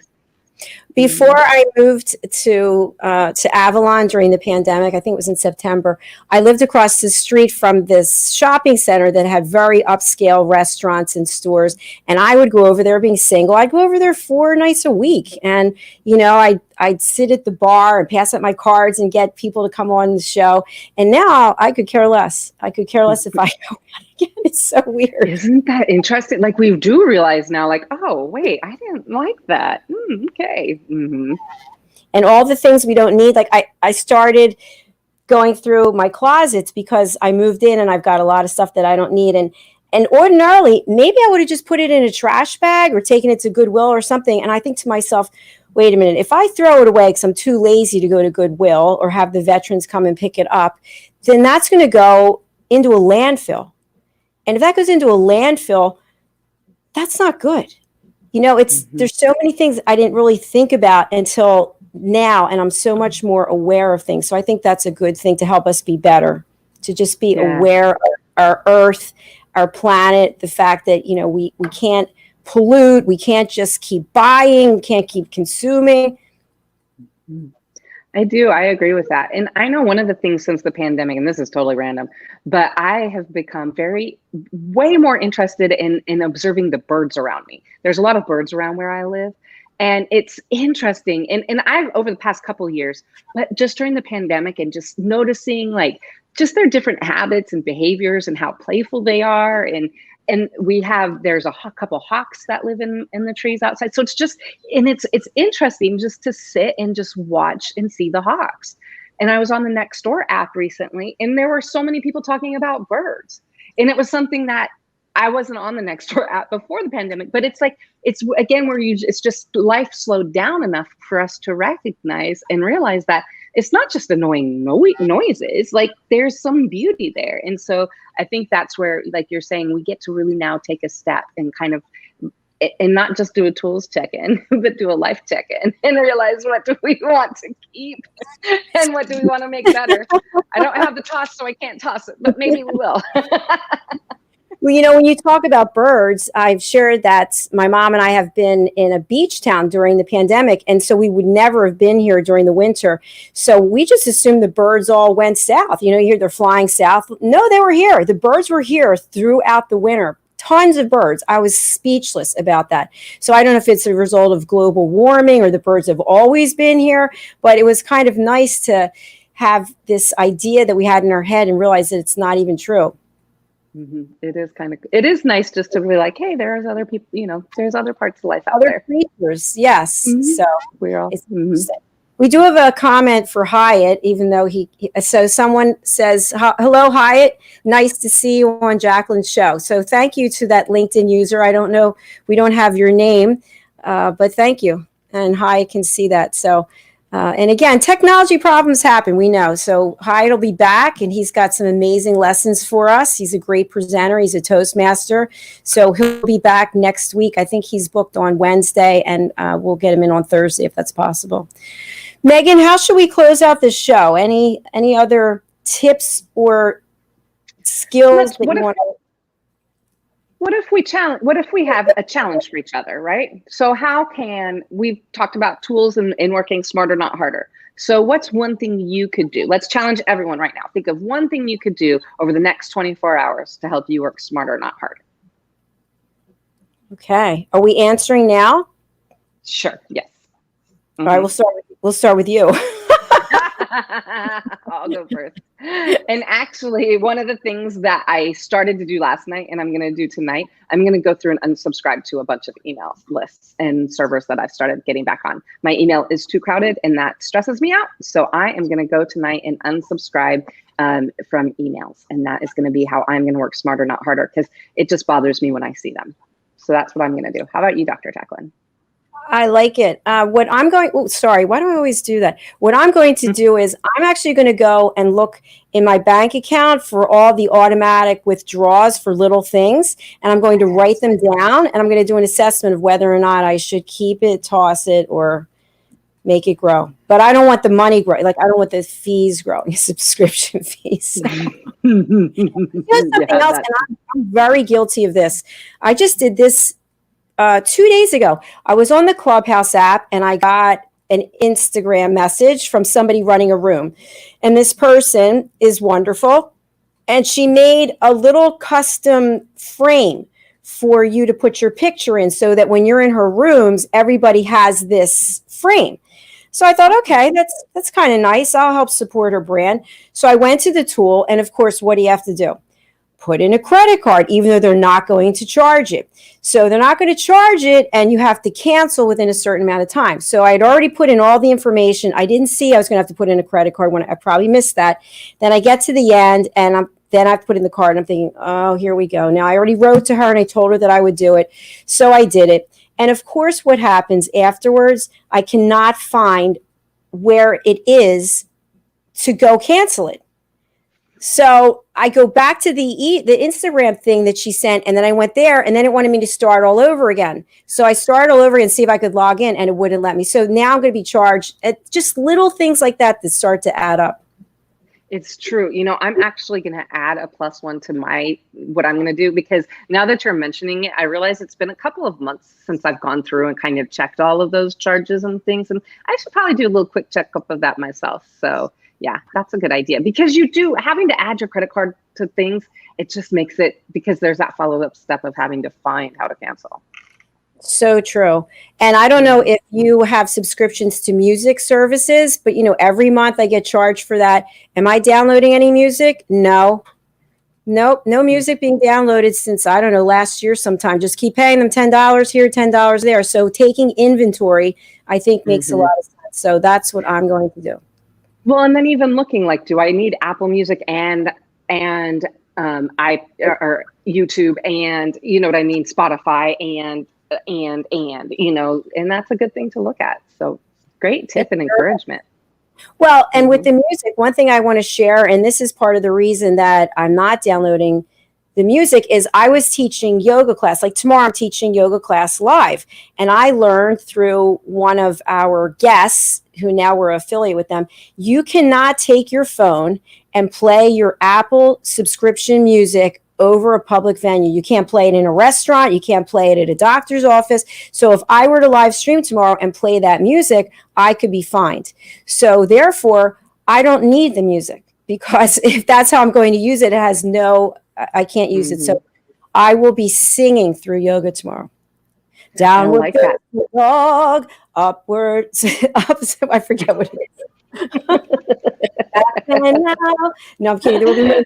Before I moved to Avalon during the pandemic, I think it was in September, I lived across the street from this shopping center that had very upscale restaurants and stores. And I would go over there, being single, I'd go over there 4 nights a week. And, I'd sit at the bar and pass out my cards and get people to come on the show. And now I could care less. I could care less if I go out again. It's so weird. Isn't that interesting? Like, we do realize now, like, oh, wait, I didn't like that. Okay. Mm-hmm. And all the things we don't need. Like I started going through my closets because I moved in and I've got a lot of stuff that I don't need. And ordinarily, maybe I would have just put it in a trash bag or taken it to Goodwill or something. And I think to myself, wait a minute, if I throw it away because I'm too lazy to go to Goodwill or have the veterans come and pick it up, then that's going to go into a landfill. And if that goes into a landfill, that's not good. There's so many things I didn't really think about until now, and I'm so much more aware of things. So I think that's a good thing to help us be better, to just be aware of our earth, our planet, the fact that, we can't pollute, we can't just keep buying, we can't keep consuming. I do. I agree with that. And I know one of the things since the pandemic, and this is totally random, but I have become way more interested in observing the birds around me. There's a lot of birds around where I live. And it's interesting. And I've, over the past couple of years, but just during the pandemic and just noticing like just their different habits and behaviors and how playful they are. And there's a couple hawks that live in the trees outside. So it's just, and it's interesting just to sit and just watch and see the hawks. And I was on the Nextdoor app recently, and there were so many people talking about birds. And it was something that I wasn't on the Nextdoor app before the pandemic, but it's like, it's again, it's just life slowed down enough for us to recognize and realize that it's not just annoying noises, like there's some beauty there. And so I think that's where, like you're saying, we get to really now take a step and kind of, and not just do a tools check-in, but do a life check-in and realize, what do we want to keep and what do we want to make better? I don't have the toss, so I can't toss it, but maybe we will. Well, you know, when you talk about birds, I've shared that my mom and I have been in a beach town during the pandemic. And so we would never have been here during the winter. So we just assumed the birds all went south. You know, you hear they're flying south. No, they were here. The birds were here throughout the winter. Tons of birds. I was speechless about that. So I don't know if it's a result of global warming or the birds have always been here, but it was kind of nice to have this idea that we had in our head and realize that it's not even true. Mm-hmm. It is nice just to be like, hey, there's other people, you know, there's other parts of life out other there. creatures. Yes. Mm-hmm. So we're all, we do have a comment for Hiett, even though so someone says, hello, Hiett. Nice to see you on Jacalyn's show. So thank you to that LinkedIn user. I don't know, we don't have your name, but thank you. And Hiett can see that. So, and again, technology problems happen, we know. So Hiett will be back, and he's got some amazing lessons for us. He's a great presenter. He's a Toastmaster. So he'll be back next week. I think he's booked on Wednesday, and we'll get him in on Thursday if that's possible. Megan, how should we close out this show? Any other tips or skills that you want to? What if we have a challenge for each other, right? So we've talked about tools in working smarter, not harder. So what's one thing you could do? Let's challenge everyone right now. Think of one thing you could do over the next 24 hours to help you work smarter, not harder. Okay. Are we answering now? Sure. Yes. Mm-hmm. All right. We'll start with you. I'll go first. And actually, one of the things that I started to do last night and I'm going to do tonight, I'm going to go through and unsubscribe to a bunch of email lists and servers that I've started getting back on. My email is too crowded and that stresses me out. So I am going to go tonight and unsubscribe from emails. And that is going to be how I'm going to work smarter, not harder, because it just bothers me when I see them. So that's what I'm going to do. How about you, Dr. Jacalyn? I like it. Why do I always do that? What I'm going to do is I'm actually going to go and look in my bank account for all the automatic withdrawals for little things. And I'm going to write them down, and I'm going to do an assessment of whether or not I should keep it, toss it, or make it grow. But I don't want the money grow. Like, I don't want the fees growing, subscription fees. Here's something else, and I'm very guilty of this. I just did this 2 days ago. I was on the Clubhouse app and I got an Instagram message from somebody running a room. And this person is wonderful. And she made a little custom frame for you to put your picture in so that when you're in her rooms, everybody has this frame. So I thought, okay, that's kind of nice. I'll help support her brand. So I went to the tool, and of course, what do you have to do? Put in a credit card, even though they're not going to charge it. So they're not going to charge it, and you have to cancel within a certain amount of time. So I had already put in all the information. I didn't see I was going to have to put in a credit card when I probably missed that. Then I get to the end, and then I have to put in the card, and I'm thinking, oh, here we go. Now I already wrote to her, and I told her that I would do it. So I did it. And of course, what happens afterwards, I cannot find where it is to go cancel it. So I go back to the Instagram thing that she sent, and then I went there, and then it wanted me to start all over again. So I started all over again, see if I could log in, and it wouldn't let me. So now I'm going to be charged at just little things like that start to add up. It's true. You know, I'm actually going to add a +1 to what I'm going to do, because now that you're mentioning it, I realize it's been a couple of months since I've gone through and kind of checked all of those charges and things. And I should probably do a little quick checkup of that myself. So yeah, that's a good idea, because having to add your credit card to things, it just makes it, because there's that follow-up step of having to find how to cancel. So true. And I don't know if you have subscriptions to music services, but every month I get charged for that. Am I downloading any music? No. Nope, no music being downloaded since, I don't know, last year sometime. Just keep paying them $10 here, $10 there. So taking inventory, I think, makes a lot of sense. So that's what I'm going to do. Well, and then even looking like, do I need Apple Music and I or YouTube and what I mean, Spotify and and that's a good thing to look at. So great tip and encouragement. Well, and with the music, one thing I want to share, and this is part of the reason that I'm not downloading the music, is I was teaching yoga class. Like tomorrow I'm teaching yoga class live. And I learned through one of our guests, who now we're affiliate with them, you cannot take your phone and play your Apple subscription music over a public venue. You can't play it in a restaurant. You can't play it at a doctor's office. So if I were to live stream tomorrow and play that music, I could be fined. So therefore, I don't need the music, because if that's how I'm going to use it, I can't use it. So I will be singing through yoga tomorrow. Downward like that. dog, upwards, up. I forget what it is. No, I'm kidding. There will be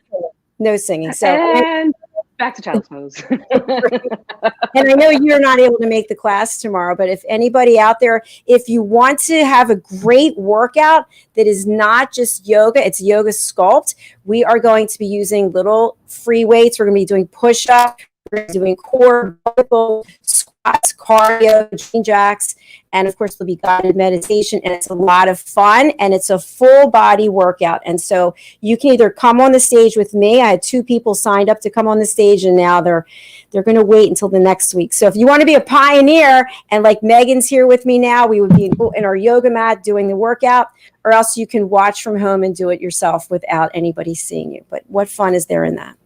no singing. So and back to child's pose. And I know you're not able to make the class tomorrow, but if anybody out there, if you want to have a great workout that is not just yoga, it's yoga sculpt, we are going to be using little free weights. We're going to be doing push-ups, we're doing core, vertical, squats, cardio, jumping jacks, and of course there'll be guided meditation, and it's a lot of fun, and it's a full body workout. And so you can either come on the stage with me. I had 2 people signed up to come on the stage, and now they're going to wait until the next week. So if you want to be a pioneer, and like Megan's here with me now, we would be in our yoga mat doing the workout, or else you can watch from home and do it yourself without anybody seeing you. But what fun is there in that?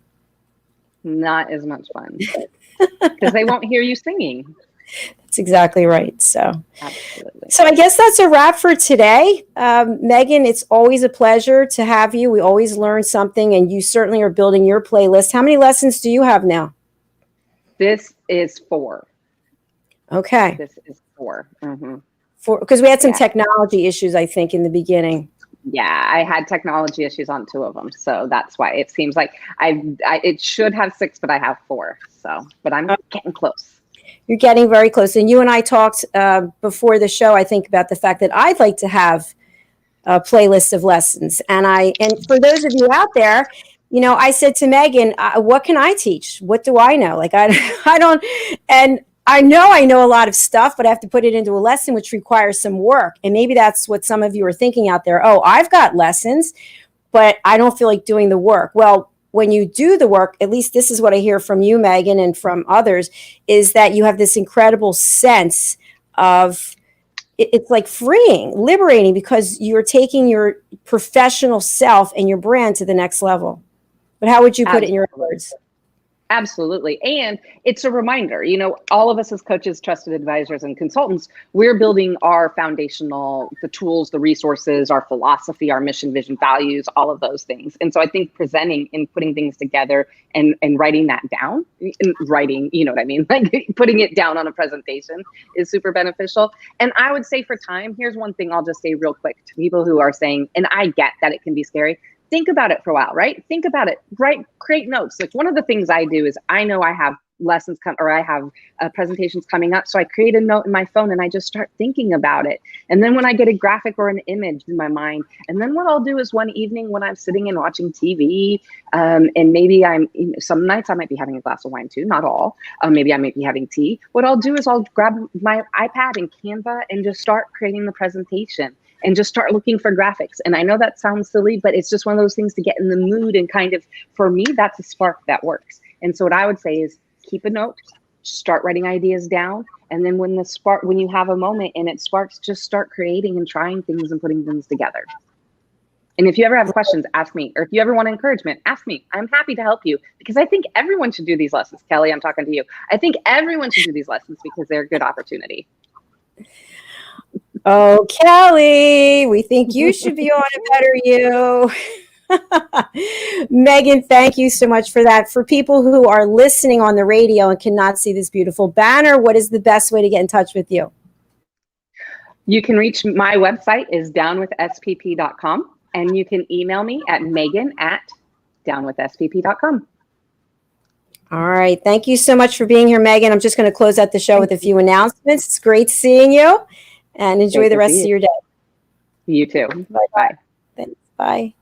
Not as much fun, because they won't hear you singing. That's exactly right. So, absolutely. So I guess that's a wrap for today. Megan, it's always a pleasure to have you. We always learn something, and you certainly are building your playlist. How many lessons do you have now? This is 4. Okay. This is 4. 4, because we had some technology issues, I think, in the beginning. Yeah, I had technology issues on 2 of them, so that's why it seems like it should have 6, but I have 4. So, but I'm getting close. You're getting very close. And you and I talked before the show, I think, about the fact that I'd like to have a playlist of lessons. And for those of you out there, I said to Megan, what can I teach? What do I know? Like, I don't, and I know a lot of stuff, but I have to put it into a lesson, which requires some work. And maybe that's what some of you are thinking out there. Oh, I've got lessons, but I don't feel like doing the work. Well, when you do the work, at least this is what I hear from you, Megan, and from others, is that you have this incredible sense of, it's like freeing, liberating, because you're taking your professional self and your brand to the next level. But how would you put it in your words? Absolutely. And it's a reminder, all of us as coaches, trusted advisors, and consultants, we're building our foundational, the tools, the resources, our philosophy, our mission, vision, values, all of those things. And so I think presenting and putting things together and writing that down, writing, you know what I mean? Like putting it down on a presentation is super beneficial. And I would say for time, here's one thing I'll just say real quick to people who are saying, and I get that it can be scary. Think about it for a while, right? Think about it, create notes. Like one of the things I do is I know I have lessons I have presentations coming up. So I create a note in my phone and I just start thinking about it. And then when I get a graphic or an image in my mind, and then what I'll do is one evening when I'm sitting and watching TV, and maybe some nights I might be having a glass of wine too, not all, maybe I might be having tea. What I'll do is I'll grab my iPad and Canva and just start creating the presentation. And just start looking for graphics. And I know that sounds silly, but it's just one of those things to get in the mood and kind of, for me, that's a spark that works. And so what I would say is keep a note, start writing ideas down. And then when you have a moment and it sparks, just start creating and trying things and putting things together. And if you ever have questions, ask me. Or if you ever want encouragement, ask me. I'm happy to help you because I think everyone should do these lessons. Kelly, I'm talking to you. I think everyone should do these lessons because they're a good opportunity. Oh, Kelly, we think you should be on a Better You. Megan, thank you so much for that. For people who are listening on the radio and cannot see this beautiful banner, what is the best way to get in touch with you? You can reach my website is downwithspp.com, and you can email me at megan@downwithspp.com. All right. Thank you so much for being here, Megan. I'm just going to close out the show with a few announcements. It's great seeing you, and enjoy the rest of your day. You too. Bye-bye. Thanks. Bye.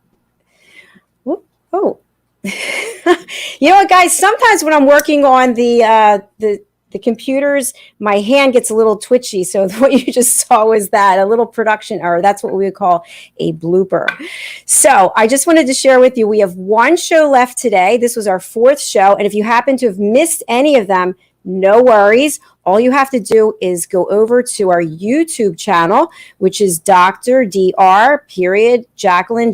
Oh, you know what, guys? Sometimes when I'm working on the computers, my hand gets a little twitchy. So what you just saw was that a little production error. That's what we would call a blooper. So I just wanted to share with you, we have one show left today. This was our 4th show. And if you happen to have missed any of them, no worries. All you have to do is go over to our YouTube channel, which is Dr. Dr. Jacalyn, Jacalyn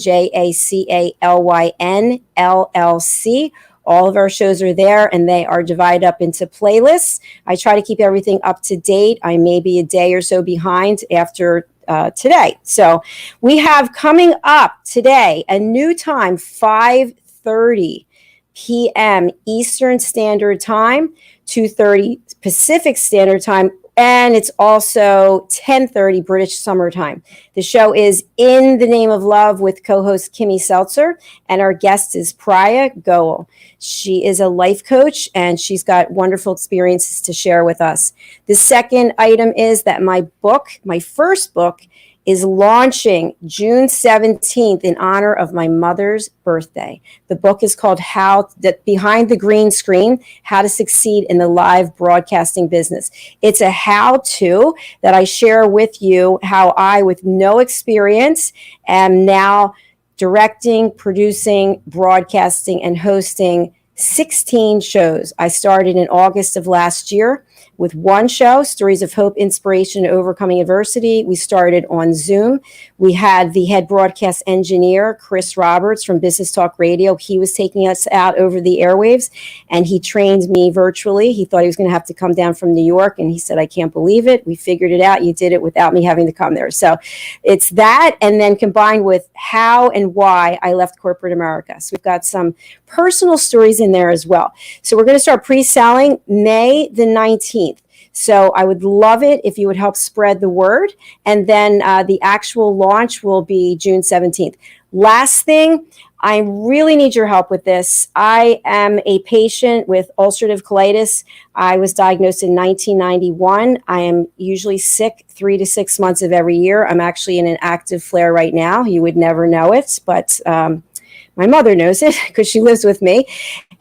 LLC. All of our shows are there, and they are divided up into playlists. I try to keep everything up to date. I may be a day or so behind after today. So we have coming up today a new time, 5:30 p.m. Eastern Standard Time, 2:30 Pacific Standard Time, and it's also 10:30 British Summer Time. The show is In the Name of Love with co-host Kimmy Seltzer, and our guest is Priya Goel. She is a life coach, and she's got wonderful experiences to share with us. The second item is that my first book, is launching June 17th in honor of my mother's birthday. The book is called Behind the Green Screen, How to Succeed in the Live Broadcasting Business. It's a how-to that I share with you how I, with no experience, am now directing, producing, broadcasting, and hosting 16 shows. I started in August of last year with one show, Stories of Hope, Inspiration, and Overcoming Adversity. We started on Zoom. We had the head broadcast engineer, Chris Roberts from Business Talk Radio. He was taking us out over the airwaves, and he trained me virtually. He thought he was going to have to come down from New York, and he said, I can't believe it. We figured it out. You did it without me having to come there. So it's that, and then combined with how and why I left corporate America. So we've got some personal stories in there as well. So we're going to start pre-selling May the 19th. So I would love it if you would help spread the word. And then the actual launch will be June 17th. Last thing, I really need your help with this. I am a patient with ulcerative colitis. I was diagnosed in 1991. I am usually sick 3 to 6 months of every year. I'm actually in an active flare right now. You would never know it, but my mother knows it because she lives with me.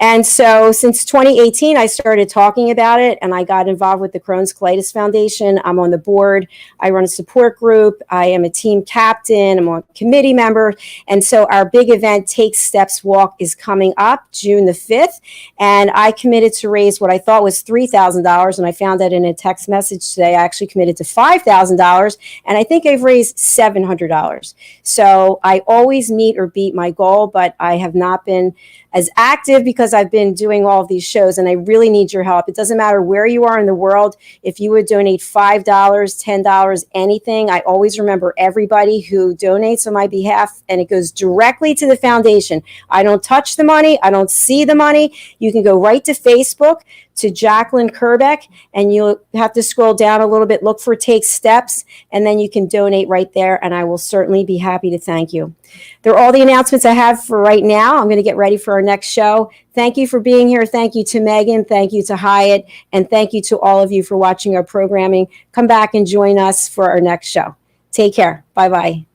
And so since 2018, I started talking about it, and I got involved with the Crohn's Colitis Foundation. I'm on the board. I run a support group. I am a team captain. I'm a committee member. And so our big event, Take Steps Walk, is coming up June the 5th. And I committed to raise what I thought was $3,000. And I found that in a text message today. I actually committed to $5,000. And I think I've raised $700. So I always meet or beat my goal, but I have not been as active because I've been doing all of these shows, and I really need your help. It doesn't matter where you are in the world. If you would donate $5, $10, anything, I always remember everybody who donates on my behalf, and it goes directly to the foundation. I don't touch the money. I don't see the money. You can go right to Facebook to Jacalyn Kerbeck, and you'll have to scroll down a little bit, look for Take Steps, and then you can donate right there, and I will certainly be happy to thank you. They're all the announcements I have for right now. I'm going to get ready for our next show. Thank you for being here. Thank you to Megan. Thank you to Hiett. And thank you to all of you for watching our programming. Come back and join us for our next show. Take care. Bye-bye.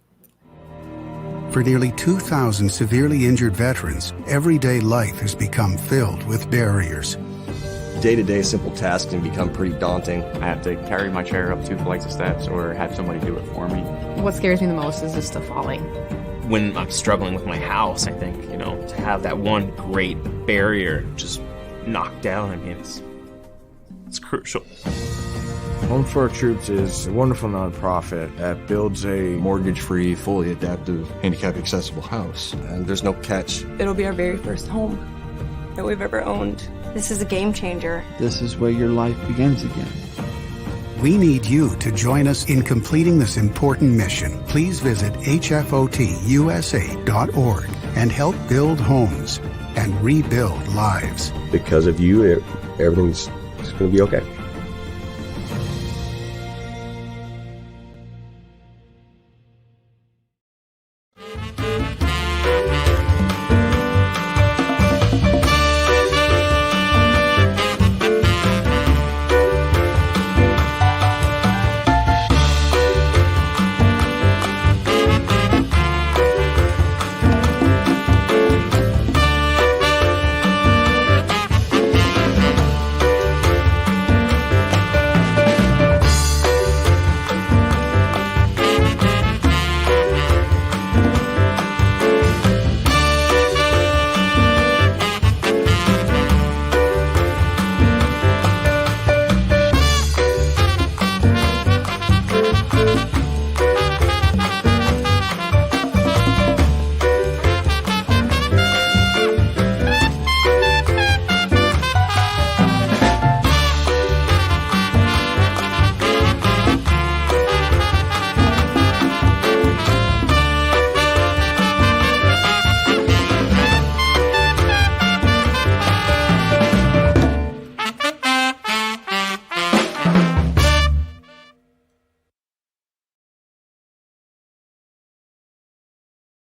For nearly 2,000 severely injured veterans, everyday life has become filled with barriers. Day-to-day simple tasks can become pretty daunting. I have to carry my chair up 2 flights of steps or have somebody do it for me. What scares me the most is just the falling. When I'm struggling with my house, I think, to have that one great barrier just knocked down, it's crucial. Home for Our Troops is a wonderful nonprofit that builds a mortgage-free, fully adaptive, handicap-accessible house. And there's no catch. It'll be our very first home that we've ever owned. This is a game changer. This is where your life begins again. We need you to join us in completing this important mission. Please visit hfotusa.org and help build homes and rebuild lives. Because of you, everything's going to be okay.